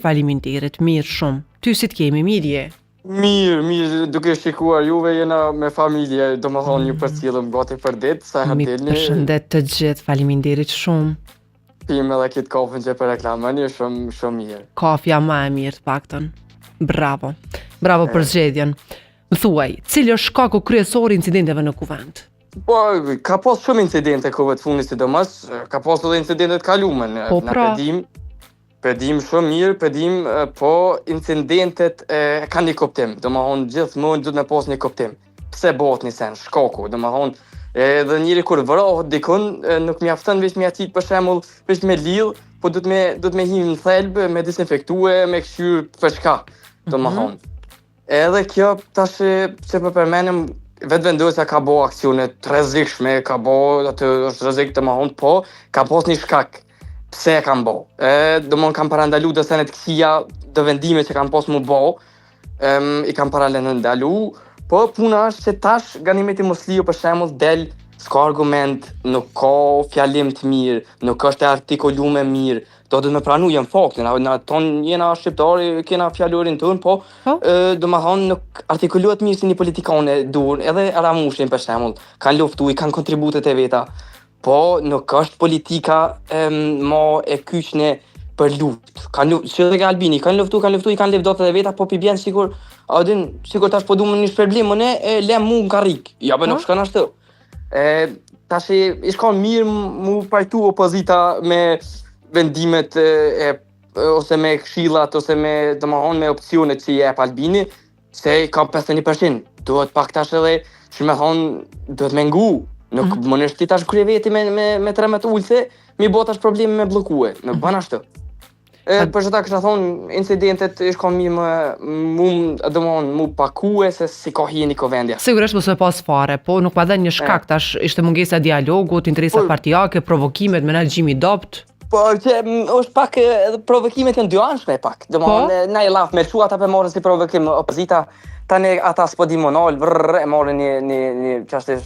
Faleminderit, mirë shumë. Ty si t'kemi, mirë je? Mirë, duke shikuar juve jena me familje, do më thonë ju përcjellëm gati për ditë, sa Mi dilni, përshëndet të gjithë, faleminderit shumë. pim edhe kitë kafën që për reklamën, shumë mirë. Kafja ma e mirë të paktën. Bravo. Bravo për zgjedhjen. Më thuaj, cili është shkaku kryesor i incidenteve në kuvent? Po, ka pas shumë incidente kohëve të fundit sidomos, ka pas edhe incidente të kaluara. Po, Na pra. pedim shumë mirë, po incidentet kanë një kuptim. Domethënë gjithmonë duhet me pas një kuptim. Pse bëhet një sen, shkaku, domethënë edhe njëri kur vrohet dikun, nuk mjafton vetëm me atit për shembull, vetëm me lidh, po duhet me hinë në thelb, me dezinfektue, me këshyr për çka, domethënë. Edhe kjo tash që po përmenem vetvendosja ka bo aksione të rrezikshme, ka bo atë është rrezik domethënë, po ka pas një shkak. Pse e kam bo? Domthon kam parandalu do senet kësia do vendime që kam pas mu bo, i kam parandalu, po puna është që tash Ganimeti Musliu për shembull del s'ka argument, nuk ka fjalim të mirë, nuk është e artikuluar mirë. Do të më pranu jam faktin, na ton jena shqiptari, kena fjalorin ton, po domethënë nuk artikulohet mirë si një politikane dur, edhe Ramushin për shembull, kanë luftuar, kanë kontributet e veta. Po nuk është politika ma e kyçne për luftë. Që dhe Albini, kanë luftu, i kanë lefdotet e veta, po pi bjen sikur, sikur tash po du më një shpërblim, më ne le mu në karrik. Ja, nuk shkon ashtu. Tash i shkon mirë mu pajtu opozita me vendimet ose me këshillat ose me domethënë me opsionet që i jep Albini, se ka 51%. Duhet pak tash edhe, që me thonë, duhet me ngu. Nuk më nështë ti tash krye veti me 13 ullëse, mi bo tash probleme me blokue. Nuk ban ashtu. Për që ta kësha thonë, incidentet ishtë ka mu pakue se si ka hieni ko vendja. Sigurisht mos e pas fare, po nuk pa dhe një shkak tash ishte mungesa dialogut, interesat partijake, provokimet me nalgjimi dopt. Po që është pak provokimet janë dyanshme pak. Domethënë na i laf me çu ata pe morën si provokim opozita, tani ata s'po di monal, e morën një çështë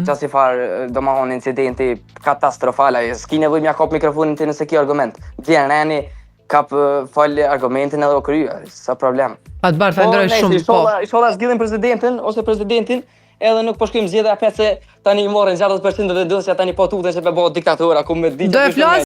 qasi farë, domethënë incidenti katastrofal, s'ki nevojë mja kap mikrofonin ti nëse ki argument. Vjen reni, kap fal argumentin edhe o krye, sa problem. Pa të barë, falenderoj shumë, po. Inshallah zgjidhin presidentin ose presidentin, edhe nuk po shkojmë zgjedhja 5 se tani morën 60% dhe dosja tani po tutën se po bëhet diktatura ku me Do e flas